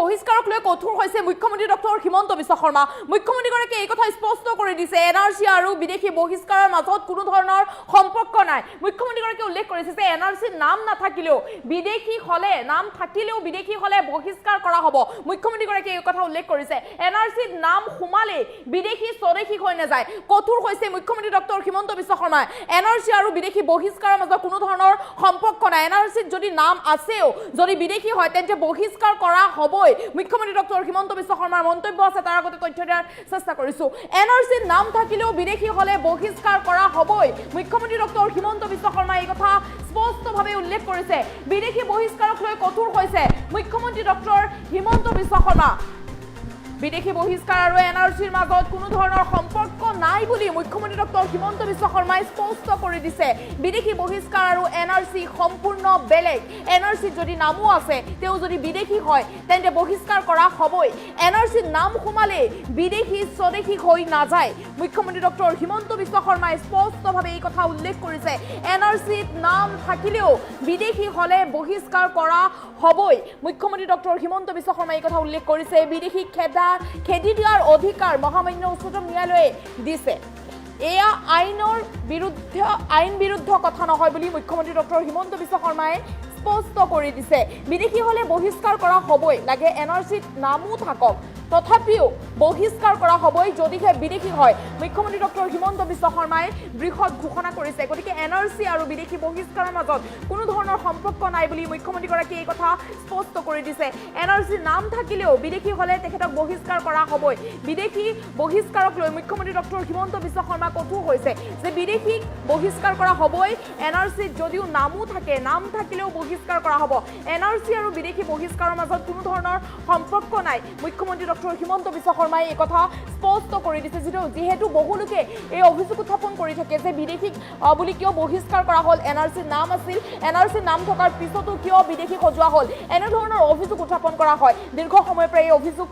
বহিষ্কাৰক লৈ কঠোৰ হৈছে মুখ্যমন্ত্ৰী ডক্টৰ হিমন্ত বিশ্ব শৰ্মা। মুখ্যমন্ত্ৰীগৰাকীয়ে এই কথা স্পষ্ট কৰি দিছে, এনআৰচি আৰু বিদেশী বহিষ্কাৰৰ মাজত কোনো ধৰণৰ সম্পৰ্ক নাই। মুখ্যমন্ত্ৰীগৰাকীয়ে উল্লেখ কৰিছে যে এনআৰচিৰ নাম নাথাকিলেও বিদেশী হলে বিদেশী হলে বহিষ্কাৰ কৰা হ'ব। মুখ্যমন্ত্ৰীগৰাকীয়ে এই কথা উল্লেখ কৰিছে, এনআৰচিৰ নাম সোমালে বিদেশী স্বদেশী হৈ নাযায়। কঠোৰ হৈছে মুখ্যমন্ত্ৰী ডক্টৰ হিমন্ত বিশ্ব শৰ্মা। এনআৰচি আৰু বিদেশী বহিষ্কাৰৰ মাজত কোনো ধৰণৰ সম্পৰ্ক নাই। এনআৰচিত যদি নাম আছেও, যদি বিদেশী হয় তেন্তে বহিষ্কাৰ কৰা হ'বই। মুখ্যমন্ত্ৰী ডক্টৰ হিমন্ত বিশ্ব শৰ্মাৰ মন্তব্য আছে, তাৰ আগতে তথ্য দিয়াৰ চেষ্টা কৰিছো। এনআৰচিৰ নাম থাকিলেও বিদেশী হলে বহিষ্কাৰ কৰা হ'বই। মুখ্যমন্ত্ৰী ডক্টৰ হিমন্ত বিশ্ব শৰ্মাই এই কথা স্পষ্টভাৱে উল্লেখ কৰিছে। বিদেশী বহিষ্কাৰক লৈ কঠোৰ হৈছে মুখ্যমন্ত্ৰী ডক্টৰ হিমন্ত বিশ্ব শৰ্মা। বিদেশী বহিষ্কাৰ আৰু এনআৰচিৰ মাজত কোনো ধৰণৰ সম্পৰ্ক নাই বুলি মুখ্যমন্ত্ৰী ডক্টৰ হিমন্ত বিশ্ব শৰ্মাই স্পষ্ট কৰি দিছে। বিদেশী বহিষ্কাৰ আৰু এনআৰচি সম্পূৰ্ণ বেলেগ। এনআৰচিত যদি নামো আছে, তেওঁ যদি বিদেশী হয় তেন্তে বহিষ্কাৰ কৰা হ'বই। এনআৰচিত নাম সোমালে বিদেশী স্বদেশী হৈ নাযায়। মুখ্যমন্ত্ৰী ডক্টৰ হিমন্ত বিশ্ব শৰ্মাই স্পষ্টভাৱে এই কথা উল্লেখ কৰিছে, এনআৰচিত নাম থাকিলেও বিদেশী হলে বহিষ্কাৰ কৰা হ'বই। মুখ্যমন্ত্ৰী ডক্টৰ হিমন্ত বিশ্ব শৰ্মাই এই কথা উল্লেখ কৰিছে, বিদেশী খেদি দিয়াৰ অধিকাৰ মহামান্য উচ্চতম ন্যায়ালয়ে দিছে। এয়া আইন বিৰুদ্ধ কথা নহয় বুলি মুখ্যমন্ত্ৰী ডক্টৰ হিমন্ত বিশ্ব শৰ্মাই স্পষ্ট কৰি দিছে। বিদেশী হলে বহিষ্কাৰ কৰা হ'বই, লাগে এনআৰচিত নামো থাকক, তথাপিও বহিষ্কাৰ কৰা হ'বই যদিহে বিদেশী হয়। মুখ্যমন্ত্ৰী ডক্টৰ হিমন্ত বিশ্ব শৰ্মাই বৃহৎ ঘোষণা কৰিছে। গতিকে এনআৰচি আৰু বিদেশী বহিষ্কাৰৰ মাজত কোনো ধৰণৰ সম্পৰ্ক নাই বুলি মুখ্যমন্ত্ৰীগৰাকীয়ে এই কথা স্পষ্ট কৰি দিছে। এনআৰচিৰ নাম থাকিলেও বিদেশী হলে তেখেতক বহিষ্কাৰ কৰা হ'বই। বিদেশী বহিষ্কাৰক লৈ মুখ্যমন্ত্ৰী ডক্টৰ হিমন্ত বিশ্ব শৰ্মা কঠোৰ হৈছে যে বিদেশীক বহিষ্কাৰ কৰা হ'বই। এনআৰচিত যদিও নামো থাকে, নাম থাকিলেও বহিষ্কাৰ কৰা হ'ব। এনআৰচি আৰু বিদেশী বহিষ্কাৰৰ মাজত কোনো ধৰণৰ সম্পৰ্ক নাই। মুখ্যমন্ত্ৰী ডক্টৰ হিমন্ত বিশ্ব শৰ্মাই এই কথা স্পষ্ট কৰি দিছে। যিহেতু বহুলোকে এই অভিযোগ উত্থাপন কৰি থাকে যে বিদেশীক বুলি কিয় বহিষ্কাৰ কৰা হ'ল, এনআৰচিৰ নাম আছিল, এনআৰচিৰ নাম থকাৰ পিছতো কিয় বিদেশী সজোৱা হ'ল, এনেধৰণৰ অভিযোগ উত্থাপন কৰা হয়। দীৰ্ঘ সময়ৰ পৰা এই অভিযোগ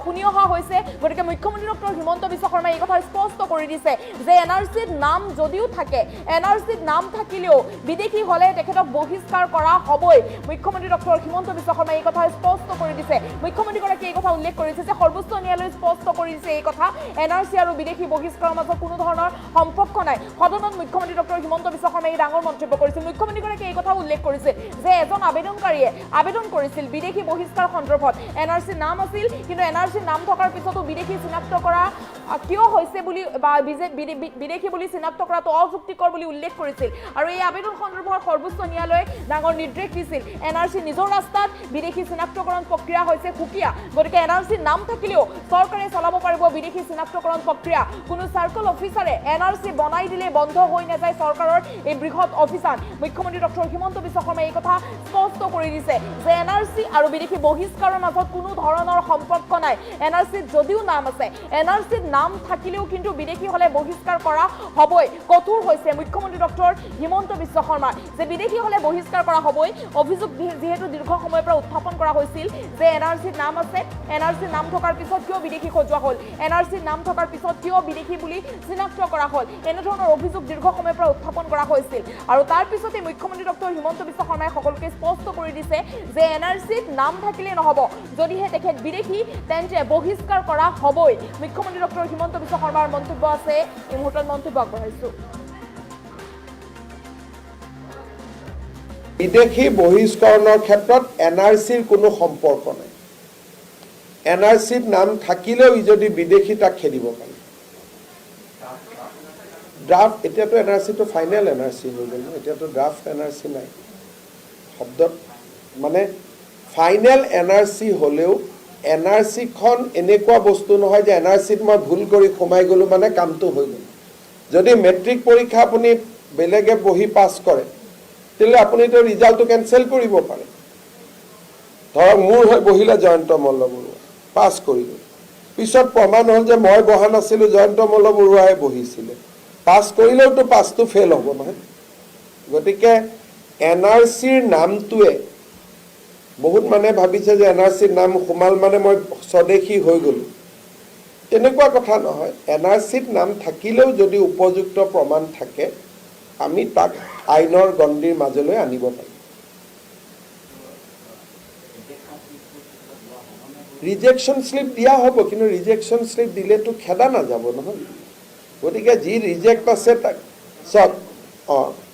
শুনি অহা হৈছে। গতিকে মুখ্যমন্ত্ৰী ডক্টৰ হিমন্ত বিশ্ব শৰ্মাই এই কথা স্পষ্ট কৰি দিছে যে এনআৰচিৰ নাম যদিও থাকে, এনআৰচিত নাম থাকিলেও বিদেশী হলে তেখেতক বহিষ্কাৰ কৰা হ'বই। মুখ্যমন্ত্ৰী ডক্টৰ হিমন্ত বিশ্ব শৰ্মাই এই কথা স্পষ্ট কৰি দিছে। মুখ্যমন্ত্ৰীগৰাকীয়ে এই কথা উল্লেখ কৰিছে যে সৰ্বোচ্চ ন্যায়ালয়ে স্পষ্ট কৰি দিছে এই কথা, এনআৰচি আৰু বিদেশী বহিষ্কাৰৰ মাজত কোনো ধৰণৰ সম্পৰ্ক নাই। সদনত মুখ্যমন্ত্ৰী ডক্টৰ হিমন্ত বিশ্ব শৰ্মাই এই ডাঙৰ মন্তব্য কৰিছিল। মুখ্যমন্ত্ৰীগৰাকীয়ে এই কথা উল্লেখ কৰিছে যে এজন আবেদনকাৰীয়ে আবেদন কৰিছিল বিদেশী বহিষ্কাৰ সন্দৰ্ভত। এনআৰচিৰ নাম আছিল, কিন্তু এনআৰচিৰ নাম থকাৰ পিছতো বিদেশী চিনাক্ত কৰা কিয় হৈছে বুলি বা বিদেশী বুলি চিনাক্ত কৰাটো অযুক্তিকৰ বুলি উল্লেখ কৰিছিল। আৰু এই আবেদন সন্দৰ্ভত সৰ্বোচ্চ ন্যায়ালয়ে ডাঙৰ নিৰ্দেশ দিছিল, এনআৰচি নিজৰ ৰাস্তাত, বিদেশী চিনাক্তকৰণ প্ৰক্ৰিয়া হৈছে সুকীয়া। গতিকে এনআৰচিৰ নাম থাকিলেও চৰকাৰে চলাব পাৰিব বিদেশী চিনাক্তকৰণ প্ৰক্ৰিয়া। কোনো চাৰ্কল অফিচাৰে এনআৰচি বনাই দিলে বন্ধ হৈ নাযায় চৰকাৰৰ এই বৃহৎ অভিযান। মুখ্যমন্ত্ৰী ডক্টৰ হিমন্ত বিশ্ব শৰ্মাই এই কথা স্পষ্ট কৰি দিছে যে এনআৰচি আৰু বিদেশী বহিষ্কাৰৰ মাজত কোনো ধৰণৰ সম্পৰ্ক নাই। এনআৰচিত যদিও নাম আছে, এনআৰচিত নাম থাকিলেও কিন্তু বিদেশী হলে বহিষ্কাৰ কৰা হ'বই। কঠোৰ হৈছে মুখ্যমন্ত্ৰী ডক্টৰ হিমন্ত বিশ্ব শৰ্মা যে বিদেশী হলে বহিষ্কাৰ কৰা হ'বই। অভিযোগ যিহেতু দীৰ্ঘ সময়ৰ পৰা উত্থাপন কৰা হৈছিল যে এনআৰচিত নাম আছে, এনআৰচিৰ নাম থকাৰ পিছত কিয় বিদেশী সজোৱা হ'ল, এনআৰচিৰ নাম থকাৰ পিছত কিয় বিদেশী বুলি চিনাক্ত কৰা হ'ল, এনেধৰণৰ অভিযোগ দীৰ্ঘ সময়ৰ পৰা উত্থাপন কৰা হৈছিল। আৰু তাৰ পিছতে মুখ্যমন্ত্ৰী ডক্টৰ হিমন্ত বিশ্ব শৰ্মাই সকলোকে স্পষ্ট কৰি দিছে যে এনআৰচিত নাম থাকিলে নহ'ব, যদিহে তেখেত বিদেশী তেন্তে বহিষ্কাৰ কৰা হ'বই। মুখ্যমন্ত্ৰী ডক্টৰ হিমন্ত বিশ্ব শৰ্মাৰ মন্তব্য আছে, এই মুহূৰ্তত মন্তব্য আগবঢ়াইছো। বিদেশী বহিষ্কৰণৰ ক্ষেত্ৰত এনআৰচিৰ কোনো সম্পৰ্ক নাই। এনআৰচিত নাম থাকিলেও যদি বিদেশী তাক খেদিব পাৰে। ড্ৰাফট এতিয়াতো এনআৰচিটো ফাইনেল এনআৰচি হৈ গ'ল, এতিয়াতো ড্ৰাফট এনআৰচি নাই। শব্দত মানে ফাইনেল এনআৰচি হ'লেও এনআৰচিখন এনেকুৱা বস্তু নহয় যে এনআৰচিত মই ভুল কৰি সোমাই গ'লোঁ মানে কামটো হৈ গ'ল। যদি মেট্ৰিক পৰীক্ষা আপুনি বেলেগে বহি পাছ কৰে তেতিয়াহ'লে আপুনিতো ৰিজাল্টটো কেঞ্চেল কৰিব পাৰে। ধৰক মোৰ হৈ বহিলে জয়ন্ত মল্ল বৰুৱা, পাছ কৰিলোঁ, পিছত প্ৰমাণ হ'ল যে মই বহা নাছিলোঁ, জয়ন্ত মল্ল বৰুৱাই বহিছিলে, পাছ কৰিলেওতো পাছটো ফেইল হ'ব নহয়। গতিকে এনআৰচিৰ নামটোৱে বহুত মানুহে ভাবিছে যে এনআৰচিৰ নাম সোমাল মানে মই স্বদেশী হৈ গ'লোঁ, তেনেকুৱা কথা নহয়। এনআৰচিত নাম থাকিলেও যদি উপযুক্ত প্ৰমাণ থাকে আমি তাক আইনৰ গণ্ডিৰ মাজলৈ আনিব পাৰিম। ৰিজেকশ্যন শ্লিপ দিয়া হ'ব, কিন্তু ৰিজেকশ্যন শ্লিপ দিলেতো খেদা নাযাব নহয়। গতিকে যি ৰিজেক্ট আছে তাক চাওক,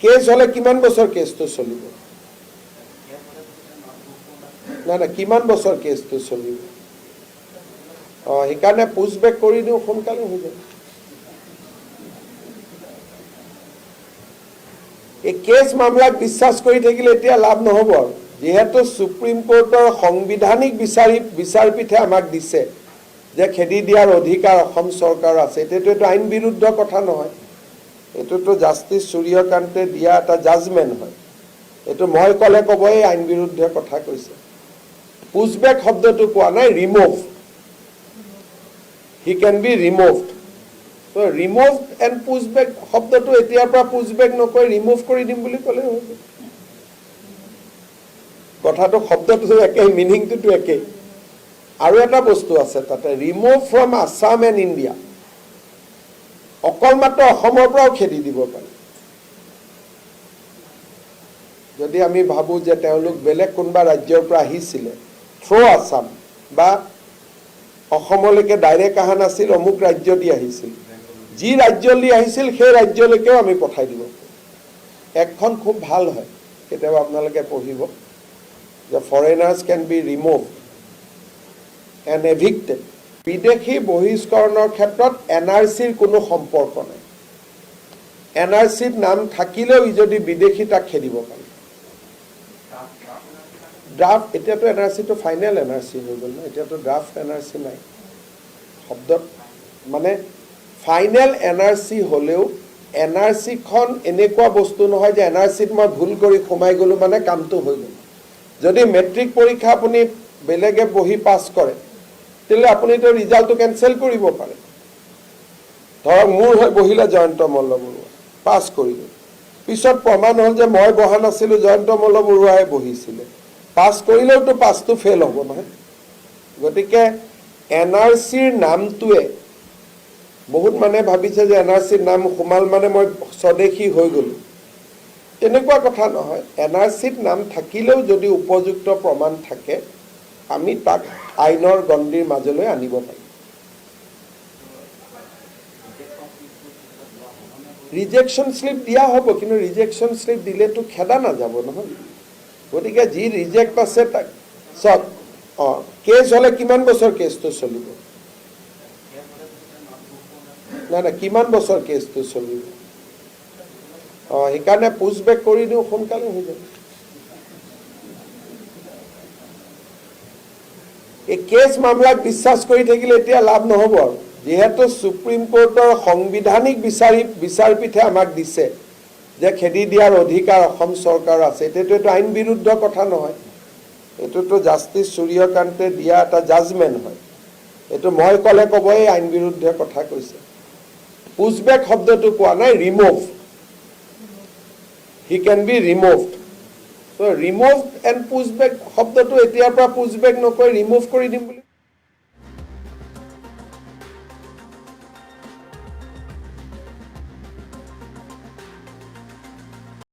কেছ হ'লে কিমান বছৰ কেছটো চলিব? নাই কিমান বছৰ কেছটো চলিব? সেইকাৰণে পুছবেক কৰি দিওঁ, সোনকালে হৈ যায়। এই কেছ মামলাক বিশ্বাস কৰি থাকিলে এতিয়া লাভ নহ'ব আৰু, যিহেতু সুপ্ৰিম কোৰ্টৰ সাংবিধানিক বিচাৰপীঠে আমাক দিছে যে খেদি দিয়াৰ অধিকাৰ অসম চৰকাৰৰ আছে। এতিয়াতো এইটো আইন বিৰুদ্ধ কথা নহয়, এইটোতো জাষ্টিছ সূৰ্যকান্তে দিয়া এটা জাজমেণ্ট হয়। এইটো মই ক'লে ক'ব এই আইন বিৰুদ্ধ কথা কৈছে। পুছবেক শব্দটো কোৱা নাই, ৰিমুভ। হি কেন বি ৰিমুভড। তো ৰিমুভ এণ্ড পুছবেক শব্দটো এতিয়াৰ পৰা পুছবেক নকৈ ৰিমুভ কৰি দিম বুলি ক'লে হৈ গ'ল। কথাটো শব্দটো একেই, মিনিংটোতো একেই। আৰু এটা বস্তু আছে তাতে, remove from Assam and India. অকল মাত্ৰ অসমৰ পৰাও খেদি দিব পাৰি। যদি আমি ভাবোঁ যে তেওঁলোক বেলেগ কোনোবা ৰাজ্যৰ পৰা আহিছিলে, থ্ৰু আছাম বা অসমলৈকে ডাইৰেক্ট অহা নাছিল, অমুক ৰাজ্য দি আহিছিল, যি ৰাজ্যলৈ আহিছিল সেই ৰাজ্যলৈকেও আমি পঠাই দিব পাৰোঁ। এখন খুব ভাল হয়, কেতিয়াবা আপোনালোকে পঢ়িব যে foreigners can be remove and evicted. বিদেশী বহিষ্কৰণৰ ক্ষেত্ৰত NRCৰ কোনো সম্পৰ্ক নাই। NRCত নাম থাকিলেও যদি বিদেশী তাক খেদিব পাৰি। ড্ৰাফ্ট, এতিয়াতো NRCটো ফাইনেল NRC হৈ গ'ল ন, এতিয়াতো ড্ৰাফ্ট NRC নাই শব্দত। মানে ফাইনেল NRC হ'লেও NRCখন এনেকুৱা বস্তু নহয় যে NRCত মই ভুল কৰি সোমাই গ'লোঁ মানে কামটো হৈ গ'ল। যদি মেট্ৰিক পৰীক্ষা আপুনি বেলেগে বহি পাছ কৰে, তেতিয়াহ'লে আপুনিতো ৰিজাল্টটো কেঞ্চেল কৰিব পাৰে। ধৰক মোৰ হৈ বহিলে জয়ন্ত মল্ল বৰুৱা, পাছ কৰিলোঁ, পিছত প্ৰমাণ হ'ল যে মই বহা নাছিলোঁ, জয়ন্ত মল্ল বৰুৱাই বহিছিলে, পাছ কৰিলেওতো পাছটো ফেইল হ'ব নহয়। গতিকে NRCৰ নামটোৱে, বহুত মানুহে ভাবিছে যে NRCৰ নাম সোমাল মানে মই স্বদেশী হৈ গ'লোঁ, তেনেকুৱা কথা নহয়। NRCত নাম থাকিলেও যদি উপযুক্ত প্ৰমাণ থাকে, আমি তাক আইনৰ গণ্ডিৰ মাজলৈ আনিব পাৰিম। ৰিজেকশ্যন শ্লিপ দিয়া হ'ব, কিন্তু ৰিজেকশ্যন শ্লিপ দিলেতো খেদা নাযাব নহয়। গতিকে যি ৰিজেক্ট আছে তাক চাওক, কেছ হ'লে কিমান বছৰ কেছটো চলিব? নাই কিমান বছৰ কেছটো চলিব? সেইকাৰণে পুছবেক কৰি দিওঁ, সোনকালে হৈ যায়। এই কেছ মামলাক বিশ্বাস কৰি থাকিলে এতিয়া লাভ নহ'ব আৰু, যিহেতু সুপ্ৰিম কোৰ্টৰ সাংবিধানিক বিচাৰপীঠে আমাক দিছে যে খেদি দিয়াৰ অধিকাৰ অসম চৰকাৰৰ আছে। এতিয়াতো এইটো আইন বিৰুদ্ধ কথা নহয়, এইটোতো জাষ্টিছ সূৰ্যকান্তে দিয়া এটা জাজমেণ্ট হয়। এইটো মই ক'লে ক'ব এই আইন বিৰুদ্ধ কথা কৈছে। পুছবেক শব্দটো কোৱা নাই, ৰিমুভ। হি কেন বি ৰিমুভড। তো ৰিমুভ এণ্ড পুছবেক শব্দটো এতিয়াৰ পৰা পুছবেক নকৈ ৰিমুভ কৰি দিম বুলি